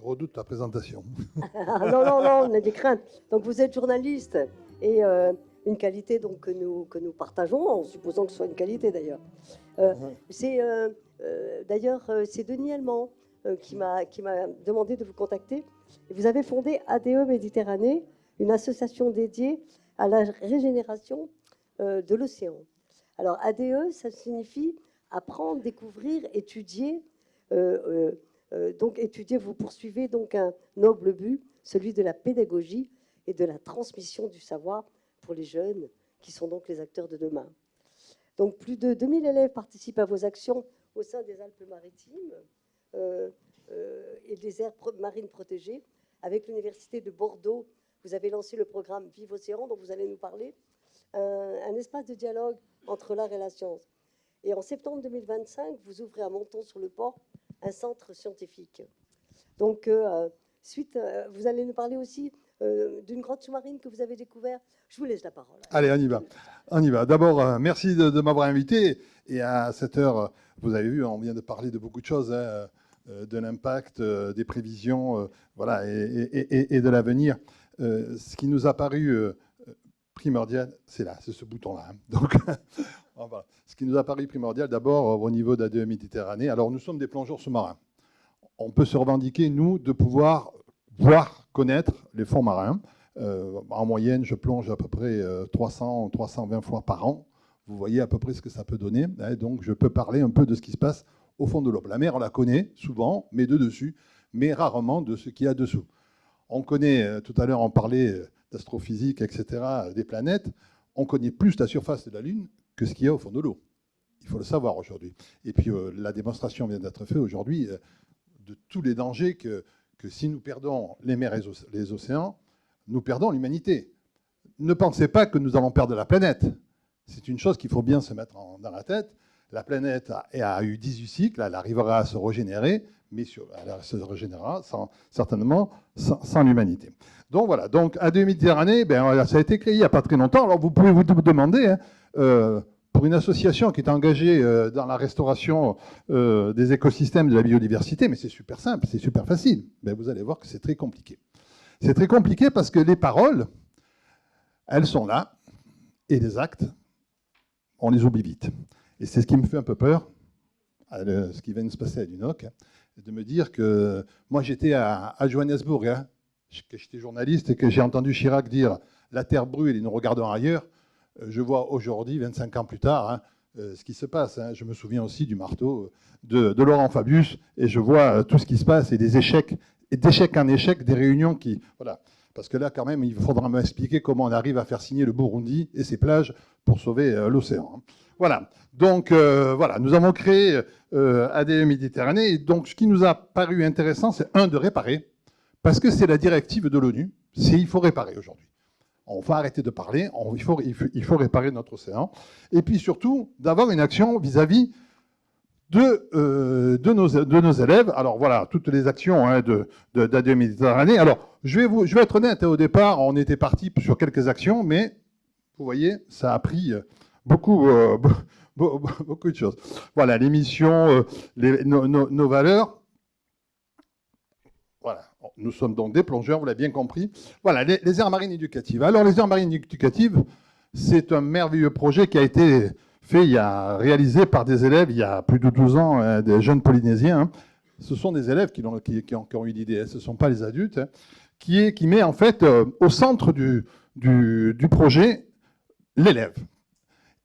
redoute ta présentation. Non, non, non, on a des craintes. Donc vous êtes journaliste et une qualité donc, que nous partageons, en supposant que ce soit une qualité d'ailleurs. C'est Denis Helmand qui m'a demandé de vous contacter. Et vous avez fondé ADE Méditerranée, une association dédiée à la régénération de l'océan. Alors ADE, ça signifie apprendre, découvrir, étudier. Donc étudier, vous poursuivez donc un noble but, celui de la pédagogie et de la transmission du savoir pour les jeunes, qui sont donc les acteurs de demain. Donc plus de 2000 élèves participent à vos actions au sein des Alpes-Maritimes et des aires marines protégées. Avec l'Université de Bordeaux, vous avez lancé le programme Vive Océan, dont vous allez nous parler, un espace de dialogue entre l'art et la science. Et en septembre 2025, vous ouvrez à Menton-sur-le-Port un centre scientifique. Donc, vous allez nous parler aussi d'une grotte sous-marine que vous avez découverte. Je vous laisse la parole. Allez, on y va. On y va. D'abord, merci de m'avoir invité. Et à cette heure, vous avez vu, on vient de parler de beaucoup de choses, hein, de l'impact, des prévisions, voilà, et de l'avenir. Ce qui nous a paru primordial, c'est là, c'est ce bouton-là. Hein. Donc, voilà. Ce qui nous a paru primordial, d'abord, au niveau d'ADE Méditerranée. Alors, nous sommes des plongeurs sous-marins. On peut se revendiquer, nous, de pouvoir voir, connaître les fonds marins. En moyenne, je plonge à peu près 300, 320 fois par an. Vous voyez à peu près ce que ça peut donner. Hein, donc, je peux parler un peu de ce qui se passe au fond de l'eau. La mer, on la connaît souvent, mais de dessus, mais rarement de ce qu'il y a dessous. On connaît, tout à l'heure, on parlait d'astrophysique, etc., des planètes. On connaît plus la surface de la Lune que ce qu'il y a au fond de l'eau. Il faut le savoir aujourd'hui. Et puis, la démonstration vient d'être faite aujourd'hui de tous les dangers que si nous perdons les mers et les océans, nous perdons l'humanité. Ne pensez pas que nous allons perdre la planète. C'est une chose qu'il faut bien se mettre dans la tête. La planète a eu 18 cycles, elle arrivera à se régénérer, mais elle se régénérera certainement sans l'humanité. Donc voilà, donc ADE Méditerranée, ça a été créé il n'y a pas très longtemps. Alors vous pouvez vous demander, hein, pour une association qui est engagée dans la restauration des écosystèmes, de la biodiversité, mais c'est super simple, c'est super facile. Mais vous allez voir que c'est très compliqué. C'est très compliqué parce que les paroles, elles sont là, et les actes, on les oublie vite. Et c'est ce qui me fait un peu peur, ce qui vient de se passer à Dunoc, de me dire que moi j'étais à Johannesburg, hein, que j'étais journaliste et que j'ai entendu Chirac dire « la terre brûle et nous regardons ailleurs ». Je vois aujourd'hui, 25 ans plus tard, hein, ce qui se passe. Hein. Je me souviens aussi du marteau de Laurent Fabius et je vois tout ce qui se passe et des échecs, et d'échec en échec, des réunions qui... Voilà. Parce que là, quand même, il faudra m'expliquer comment on arrive à faire signer le Burundi et ses plages pour sauver l'océan. Hein. Voilà. Donc, voilà, nous avons créé ADE Méditerranée. Et donc, ce qui nous a paru intéressant, c'est de réparer, parce que c'est la directive de l'ONU, il faut réparer aujourd'hui. On va arrêter de parler, il faut réparer notre océan. Et puis surtout, d'avoir une action vis-à-vis de nos élèves. Alors voilà, toutes les actions hein, d'ADE Méditerranée. Alors, je vais être honnête, au départ, on était parti sur quelques actions, mais vous voyez, ça a pris beaucoup de choses. Voilà, les missions, nos valeurs. Voilà, nous sommes donc des plongeurs, vous l'avez bien compris. Voilà, les aires marines éducatives. Alors, les aires marines éducatives, c'est un merveilleux projet qui a été réalisé par des élèves il y a plus de 12 ans, hein, des jeunes Polynésiens. Hein. Ce sont des élèves qui ont eu l'idée, ce ne sont pas les adultes, hein, qui met en fait au centre du projet l'élève.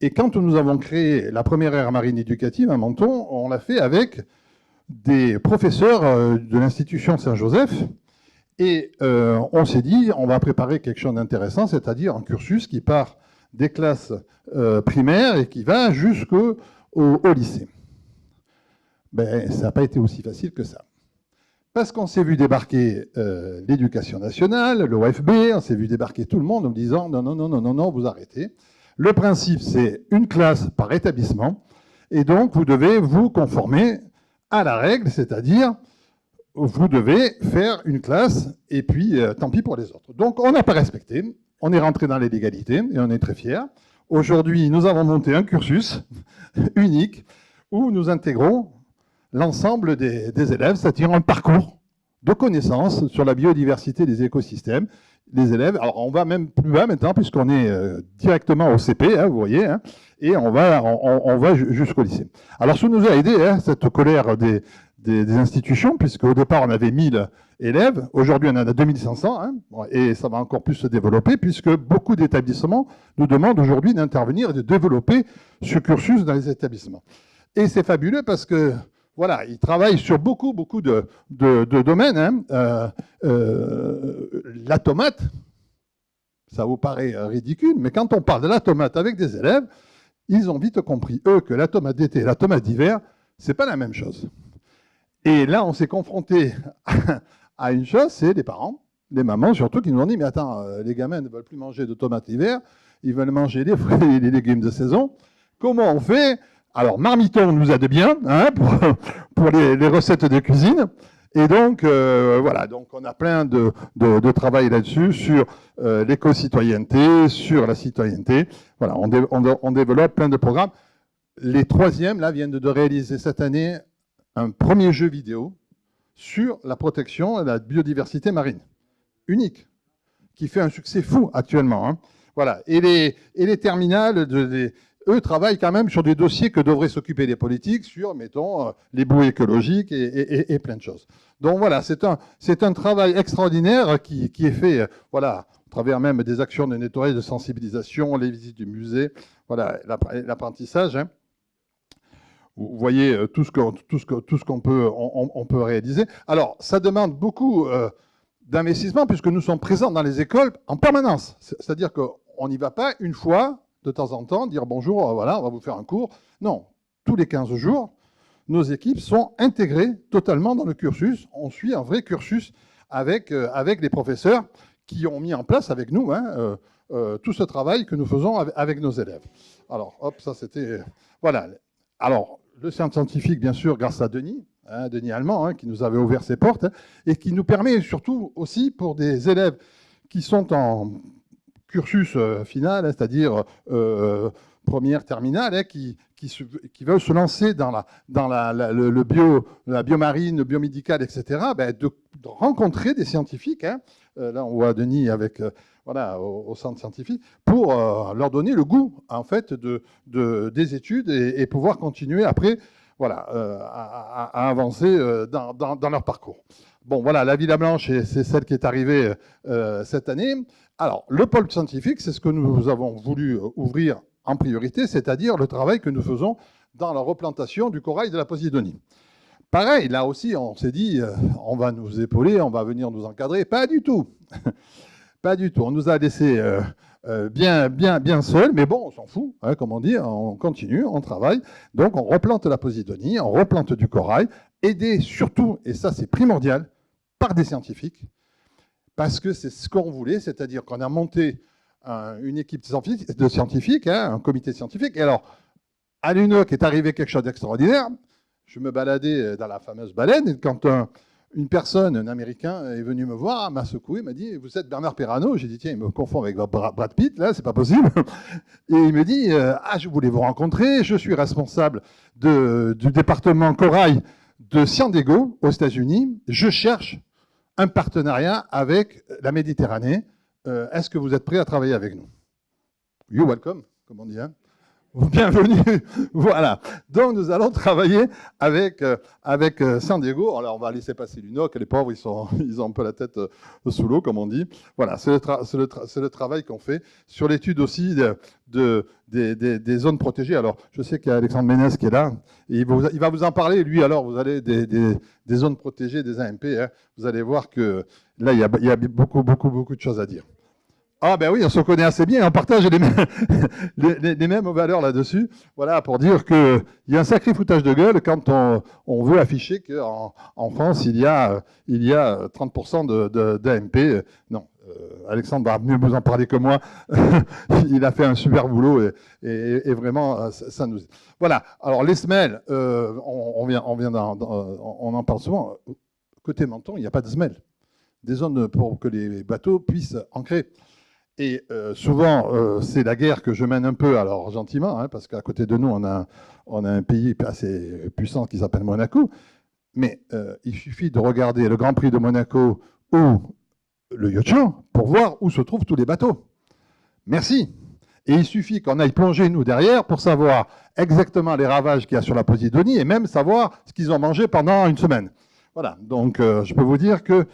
Et quand nous avons créé la première aire marine éducative à Menton, on l'a fait avec des professeurs de l'institution Saint-Joseph et on s'est dit on va préparer quelque chose d'intéressant, c'est-à-dire un cursus qui part des classes primaires et qui va jusqu'au lycée. Ben, ça n'a pas été aussi facile que ça. Parce qu'on s'est vu débarquer l'éducation nationale, l'OFB, on s'est vu débarquer tout le monde en me disant non, non, non, non, non, non, vous arrêtez. Le principe, c'est une classe par établissement et donc vous devez vous conformer à la règle, c'est-à-dire vous devez faire une classe et puis tant pis pour les autres. Donc on n'a pas respecté, on est rentré dans l'illégalité et on est très fiers. Aujourd'hui, nous avons monté un cursus unique où nous intégrons l'ensemble des élèves, c'est-à-dire un parcours de connaissances sur la biodiversité des écosystèmes. Les élèves, alors on va même plus bas maintenant, puisqu'on est directement au CP, hein, vous voyez, hein, et on va jusqu'au lycée. Alors, ça nous a aidé, hein, cette colère des institutions, puisqu'au départ, on avait 1000 élèves. Aujourd'hui, on en a 2500, hein, et ça va encore plus se développer, puisque beaucoup d'établissements nous demandent aujourd'hui d'intervenir et de développer ce cursus dans les établissements. Et c'est fabuleux parce que, voilà, ils travaillent sur beaucoup de domaines. Hein. La tomate, ça vous paraît ridicule, mais quand on parle de la tomate avec des élèves, ils ont vite compris, eux, que la tomate d'été et la tomate d'hiver, c'est pas la même chose. Et là, on s'est confronté à une chose, c'est les parents, les mamans surtout, qui nous ont dit, mais attends, les gamins ne veulent plus manger de tomates l'hiver, ils veulent manger les fruits et les légumes de saison. Comment on fait? Alors, Marmiton nous aide bien, hein, pour les recettes de cuisine. Et donc, voilà, donc on a plein de travail là-dessus, sur l'éco-citoyenneté, sur la citoyenneté. Voilà, on développe plein de programmes. Les troisièmes, là, viennent de réaliser cette année un premier jeu vidéo sur la protection et la biodiversité marine. Unique, qui fait un succès fou actuellement. Hein. Voilà. Et les terminales, eux travaillent quand même sur des dossiers que devraient s'occuper les politiques, sur, mettons, les boues écologiques et plein de choses. Donc voilà, c'est un travail extraordinaire qui est fait, voilà, à travers même des actions de nettoyage, de sensibilisation, les visites du musée, voilà, l'apprentissage. Hein. Vous voyez tout ce qu'on peut réaliser. Alors, ça demande beaucoup d'investissement puisque nous sommes présents dans les écoles en permanence. C'est-à-dire qu'on n'y va pas une fois, de temps en temps, dire bonjour, voilà, on va vous faire un cours. Non, tous les 15 jours, nos équipes sont intégrées totalement dans le cursus. On suit un vrai cursus avec les professeurs qui ont mis en place avec nous hein, tout ce travail que nous faisons avec nos élèves. Alors, hop, ça c'était... Voilà. Alors, le centre scientifique, bien sûr, grâce à Denis, hein, Denis Allemand, hein, qui nous avait ouvert ses portes, hein, et qui nous permet surtout aussi pour des élèves qui sont en cursus final, hein, c'est-à-dire première, terminale, hein, qui veulent se lancer dans la biomarine, le biomédical, etc., ben, de rencontrer des scientifiques. Hein, là, on voit Denis avec... voilà, au centre scientifique, pour leur donner le goût, en fait, des études et pouvoir continuer après, voilà, à avancer dans leur parcours. Bon, voilà, la Villa Blanche, c'est celle qui est arrivée cette année. Alors, le pôle scientifique, c'est ce que nous avons voulu ouvrir en priorité, c'est-à-dire le travail que nous faisons dans la replantation du corail de la Posidonie. Pareil, là aussi, on s'est dit, on va nous épauler, on va venir nous encadrer. Pas du tout. Pas du tout. On nous a laissés bien seuls, mais bon, on s'en fout, hein, comme on dit, on continue, on travaille. Donc, on replante la Posidonie, on replante du corail, aidé surtout, et ça c'est primordial, par des scientifiques, parce que c'est ce qu'on voulait, c'est-à-dire qu'on a monté une équipe de scientifiques, hein, un comité scientifique, et alors, à l'UNOC est arrivé quelque chose d'extraordinaire. Je me baladais dans la fameuse baleine, et quand une personne, un Américain, est venu me voir, m'a secoué, m'a dit « Vous êtes Bernard Perrano ?» J'ai dit « Tiens, il me confond avec Brad Pitt, là, c'est pas possible. » Et il me dit « Ah, je voulais vous rencontrer, je suis responsable du département corail de San Diego, aux États-Unis. Je cherche un partenariat avec la Méditerranée. Est-ce que vous êtes prêt à travailler avec nous ?» You're welcome, comme on dit, hein. Bienvenue, voilà. Donc nous allons travailler avec San Diego. Alors on va laisser passer l'UNOC, les pauvres, ils ont un peu la tête sous l'eau, comme on dit. Voilà, c'est le travail qu'on fait sur l'étude aussi des zones protégées. Alors je sais qu'il y a Alexandre Ménès qui est là, et il va vous en parler. Lui, alors vous allez des zones protégées, des AMP. Hein, vous allez voir que là il y a beaucoup de choses à dire. Ah ben oui, on se connaît assez bien, on partage les mêmes valeurs là-dessus. Voilà, pour dire qu'il y a un sacré foutage de gueule quand on veut afficher qu'en France, il y a 30% d'AMP. Non, Alexandre va mieux vous en parler que moi. Il a fait un super boulot et vraiment, ça nous... Voilà, alors les semelles, on en parle souvent. Côté Menton, il n'y a pas de semelles. Des zones pour que les bateaux puissent ancrer. Et souvent, c'est la guerre que je mène un peu, alors gentiment, hein, parce qu'à côté de nous, on a un pays assez puissant qui s'appelle Monaco. Mais il suffit de regarder le Grand Prix de Monaco ou le yacht show pour voir où se trouvent tous les bateaux. Merci. Et il suffit qu'on aille plonger, nous, derrière, pour savoir exactement les ravages qu'il y a sur la Posidonie et même savoir ce qu'ils ont mangé pendant une semaine. Voilà, donc je peux vous dire que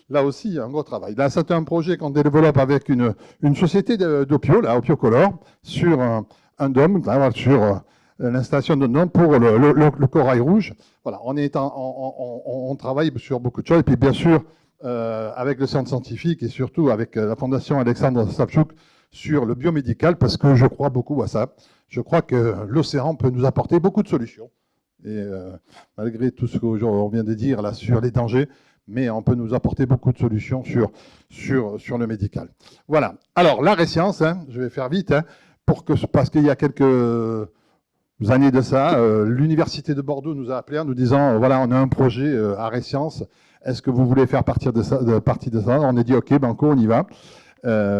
là aussi, il y a un gros travail. Là, c'est un projet qu'on développe avec une société d'Opio, là, Opiocolor, sur un dôme, là, sur l'installation d'un dôme pour le corail rouge. Voilà, on travaille sur beaucoup de choses. Et puis, bien sûr, avec le centre scientifique et surtout avec la Fondation Alexandre Savchuk sur le biomédical, parce que je crois beaucoup à ça. Je crois que l'océan peut nous apporter beaucoup de solutions. Et malgré tout ce qu'on vient de dire là sur les dangers, mais on peut nous apporter beaucoup de solutions sur le médical. Voilà. Alors, l'arrêt science, je vais faire vite, parce qu'il y a quelques années de ça, l'Université de Bordeaux nous a appelés en nous disant, voilà, on a un projet arrêt science, est-ce que vous voulez faire partie de ça? On a dit, OK, banco, on y va.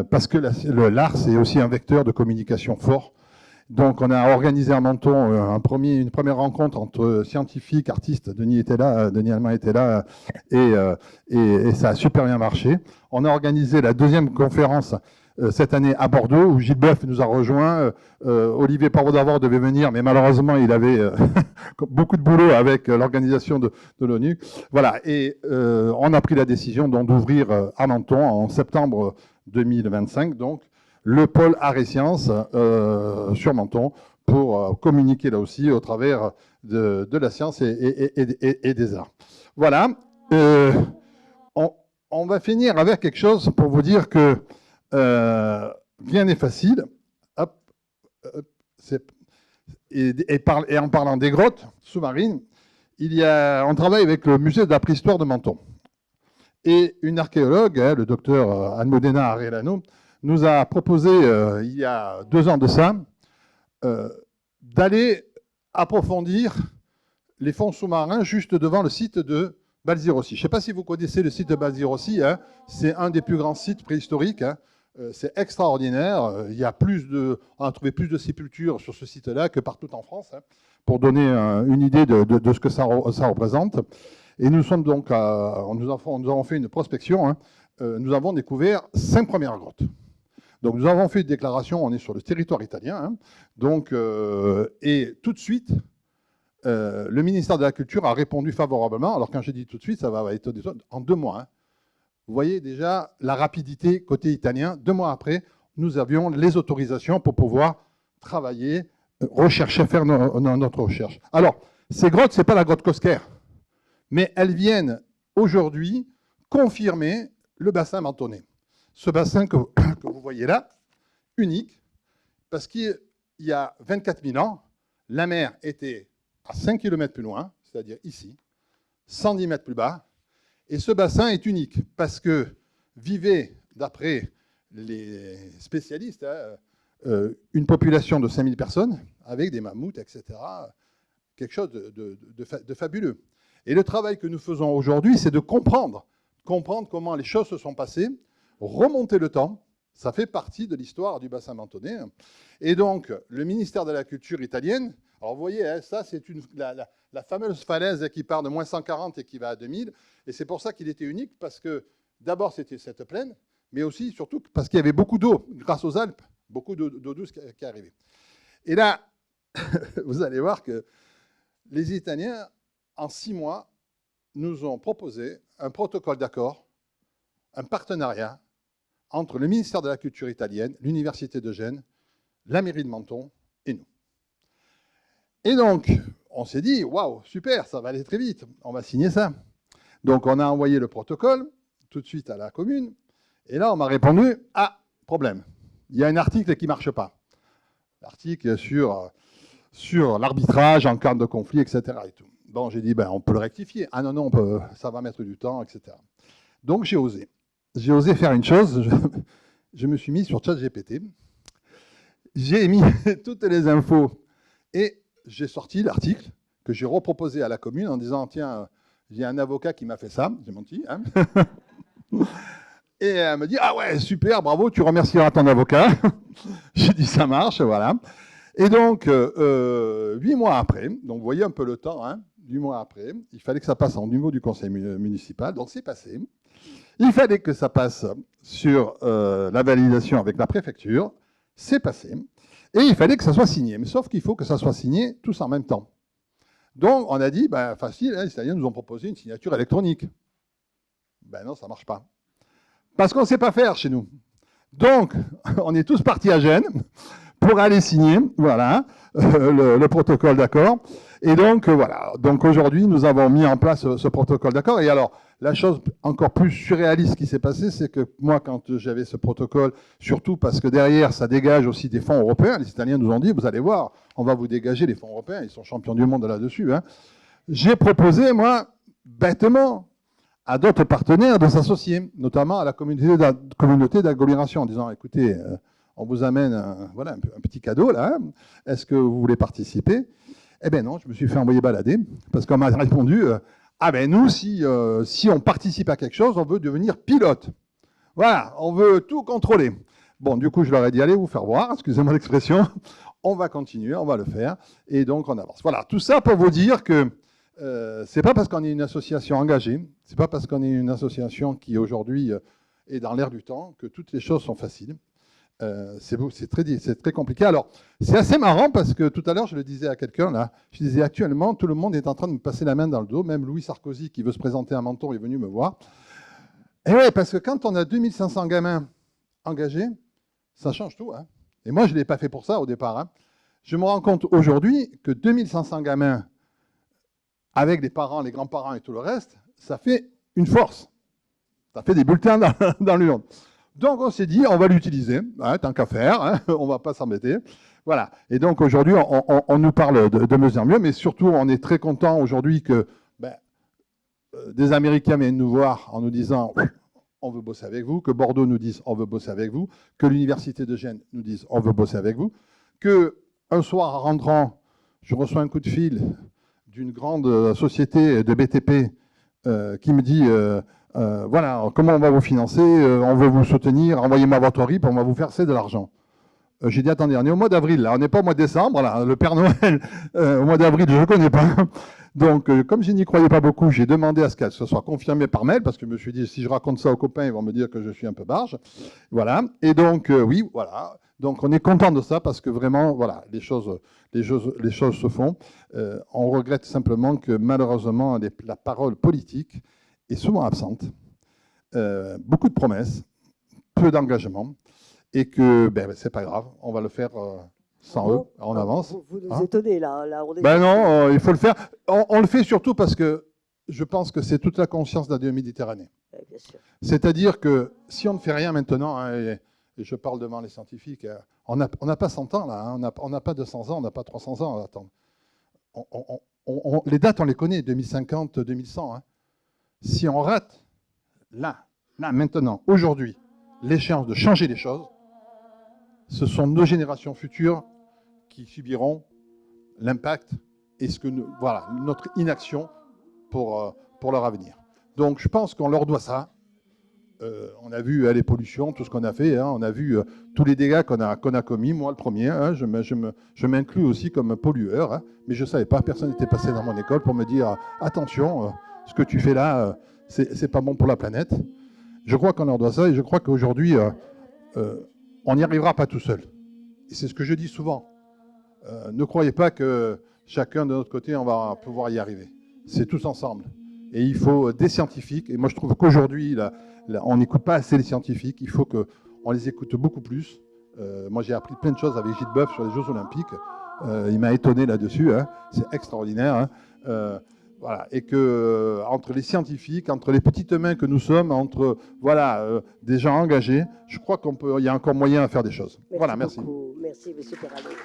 Parce que l'art, c'est aussi un vecteur de communication fort. Donc, on a organisé à Menton une première rencontre entre scientifiques, artistes. Denis Allemand était là, et ça a super bien marché. On a organisé la deuxième conférence cette année à Bordeaux, où Gilles Boeuf nous a rejoints. Olivier Parot-Davor devait venir, mais malheureusement, il avait beaucoup de boulot avec l'organisation de l'ONU. Voilà, et on a pris la décision d'ouvrir à Menton en septembre 2025, donc, le pôle Arts et Sciences sur Menton pour communiquer là aussi au travers de la science et des arts. Voilà. On va finir avec quelque chose pour vous dire que rien n'est facile. Hop, hop, et en parlant des grottes sous-marines, on travaille avec le musée de la préhistoire de Menton. Et une archéologue, le docteur Anne-Modena Arellano, nous a proposé, il y a 2 ans de ça, d'aller approfondir les fonds sous-marins juste devant le site de Balzirossi. Je ne sais pas si vous connaissez le site de Balzirossi, c'est un des plus grands sites préhistoriques, c'est extraordinaire. On a trouvé plus de sépultures sur ce site-là que partout en France, pour donner une idée de ce que ça représente. Et nous sommes donc, nous avons fait une prospection, nous avons découvert 5 premières grottes. Donc nous avons fait une déclaration, on est sur le territoire italien, donc, et tout de suite, le ministère de la Culture a répondu favorablement. Alors quand j'ai dit tout de suite, ça va être en 2 mois. Vous voyez déjà la rapidité côté italien. 2 mois après, nous avions les autorisations pour pouvoir travailler, rechercher, faire notre recherche. Alors, ces grottes, ce n'est pas la grotte Cosquer, mais elles viennent aujourd'hui confirmer le bassin mentonais. Ce bassin que vous voyez là, unique, parce qu'il y a 24 000 ans, la mer était à 5 km plus loin, c'est-à-dire ici, 110 mètres plus bas, et ce bassin est unique, parce que vivait, d'après les spécialistes, une population de 5000 personnes, avec des mammouths, etc., quelque chose de fabuleux. Et le travail que nous faisons aujourd'hui, c'est de comprendre comment les choses se sont passées, remonter le temps. Ça fait partie de l'histoire du bassin mentonais. Et donc, le ministère de la Culture italienne, alors vous voyez, ça c'est la fameuse falaise qui part de moins 140 et qui va à 2000. Et c'est pour ça qu'il était unique, parce que d'abord c'était cette plaine, mais aussi, surtout, parce qu'il y avait beaucoup d'eau, grâce aux Alpes, beaucoup d'eau douce qui arrivait. Et là, vous allez voir que les Italiens, en 6 mois, nous ont proposé un protocole d'accord, un partenariat entre le ministère de la Culture italienne, l'Université de Gênes, la mairie de Menton et nous. Et donc, on s'est dit, waouh, super, ça va aller très vite, on va signer ça. Donc, on a envoyé le protocole tout de suite à la commune, et là, on m'a répondu, ah, problème, il y a un article qui ne marche pas. L'article sur l'arbitrage en cas de conflit, etc. Et tout. Bon, j'ai dit, ben, on peut le rectifier. Ah non, ça va mettre du temps, etc. Donc, j'ai osé. J'ai osé faire une chose, je me suis mis sur ChatGPT, j'ai mis toutes les infos et j'ai sorti l'article que j'ai reproposé à la commune en disant, tiens, j'ai un avocat qui m'a fait ça, j'ai menti, hein. Et elle me dit, ah ouais, super, bravo, tu remercieras ton avocat. J'ai dit, ça marche, voilà. Et donc, 8 mois après, donc vous voyez un peu le temps, du mois après, il fallait que ça passe au niveau du conseil municipal, donc c'est passé. Il fallait que ça passe sur la validation avec la préfecture, c'est passé. Et il fallait que ça soit signé. Mais sauf qu'il faut que ça soit signé tous en même temps. Donc on a dit, ben, facile, les Italiens nous ont proposé une signature électronique. Ben non, ça ne marche pas. Parce qu'on ne sait pas faire chez nous. Donc, on est tous partis à Gênes pour aller signer, voilà, le protocole d'accord. Et donc, voilà. Donc aujourd'hui, nous avons mis en place ce protocole d'accord. Et alors, la chose encore plus surréaliste qui s'est passée, c'est que moi, quand j'avais ce protocole, surtout parce que derrière, ça dégage aussi des fonds européens, les Italiens nous ont dit, vous allez voir, on va vous dégager les fonds européens, ils sont champions du monde là-dessus. Hein. J'ai proposé, moi, bêtement, à d'autres partenaires de s'associer, notamment à la communauté d'agglomération, en disant, écoutez, on vous amène voilà, un petit cadeau, là, est-ce que vous voulez participer? Eh bien non, je me suis fait envoyer balader, parce qu'on m'a répondu, ah ben nous, si on participe à quelque chose, on veut devenir pilote. Voilà, on veut tout contrôler. Bon, du coup, je leur ai dit, allez vous faire voir, excusez-moi l'expression, on va continuer, on va le faire, et donc on avance. Voilà, tout ça pour vous dire que c'est pas parce qu'on est une association engagée, c'est pas parce qu'on est une association qui aujourd'hui est dans l'air du temps que toutes les choses sont faciles. C'est très compliqué. Alors, c'est assez marrant parce que tout à l'heure, je le disais à quelqu'un, là, je disais actuellement, tout le monde est en train de me passer la main dans le dos, même Louis Sarkozy, qui veut se présenter à Menton, est venu me voir. Et oui, parce que quand on a 2500 gamins engagés, ça change tout. Hein. Et moi, je ne l'ai pas fait pour ça au départ. Hein. Je me rends compte aujourd'hui que 2500 gamins, avec les parents, les grands-parents et tout le reste, ça fait une force. Ça fait des bulletins dans l'urne. Donc on s'est dit, on va l'utiliser, hein, tant qu'à faire, hein, on ne va pas s'embêter. Voilà. Et donc aujourd'hui, on nous parle de mieux en mieux, mais surtout, on est très content aujourd'hui que des Américains viennent nous voir en nous disant, on veut bosser avec vous, que Bordeaux nous dise, on veut bosser avec vous, que l'Université de Gênes nous dise, on veut bosser avec vous, qu'un soir, en rentrant, je reçois un coup de fil d'une grande société de BTP qui me dit voilà, comment on va vous financer, on veut vous soutenir, envoyez-moi votre RIP, on va vous verser de l'argent. J'ai dit, attendez, on est au mois d'avril, là, on n'est pas au mois de décembre, là, le Père Noël, au mois d'avril, je ne connais pas. Donc, comme je n'y croyais pas beaucoup, j'ai demandé à ce que ce soit confirmé par mail, parce que je me suis dit, si je raconte ça aux copains, ils vont me dire que je suis un peu barge. Voilà, et donc, oui, voilà. Donc, on est content de ça, parce que vraiment, voilà, les choses se font. On regrette simplement que, malheureusement, la parole politique est souvent absente. Beaucoup de promesses, peu d'engagement. Et que c'est pas grave, on va le faire sans eux, on avance. Vous nous étonnez là. Non, il faut le faire. On le fait surtout parce que je pense que c'est toute la conscience de la Méditerranée. Bien sûr. C'est-à-dire que si on ne fait rien maintenant, hein, et je parle devant les scientifiques, on n'a pas 100 ans là, hein, on n'a pas 200 ans, on n'a pas 300 ans à attendre. Les dates, on les connaît, 2050, 2100. Hein. Si on rate, là, maintenant, aujourd'hui, l'échéance de changer les choses, ce sont nos générations futures qui subiront l'impact et voilà, notre inaction pour leur avenir. Donc je pense qu'on leur doit ça. On a vu les pollutions, tout ce qu'on a fait, hein, on a vu tous les dégâts qu'on a commis, moi le premier, hein, je m'inclus aussi comme pollueur, hein, mais je ne savais pas, personne n'était passé dans mon école pour me dire attention, ce que tu fais là, c'est pas bon pour la planète. Je crois qu'on leur doit ça et je crois qu'aujourd'hui, on n'y arrivera pas tout seul. Et c'est ce que je dis souvent. Ne croyez pas que chacun de notre côté, on va pouvoir y arriver. C'est tous ensemble. Et il faut des scientifiques. Et moi, je trouve qu'aujourd'hui, on n'écoute pas assez les scientifiques. Il faut qu'on les écoute beaucoup plus. Moi, j'ai appris plein de choses avec Gilles Boeuf sur les Jeux Olympiques. Il m'a étonné là-dessus. Hein. C'est extraordinaire. Hein. Voilà, et que entre les scientifiques, entre les petites mains que nous sommes, entre voilà, des gens engagés, je crois qu'il y a encore moyen à faire des choses. Merci beaucoup. Merci, M. Perranet.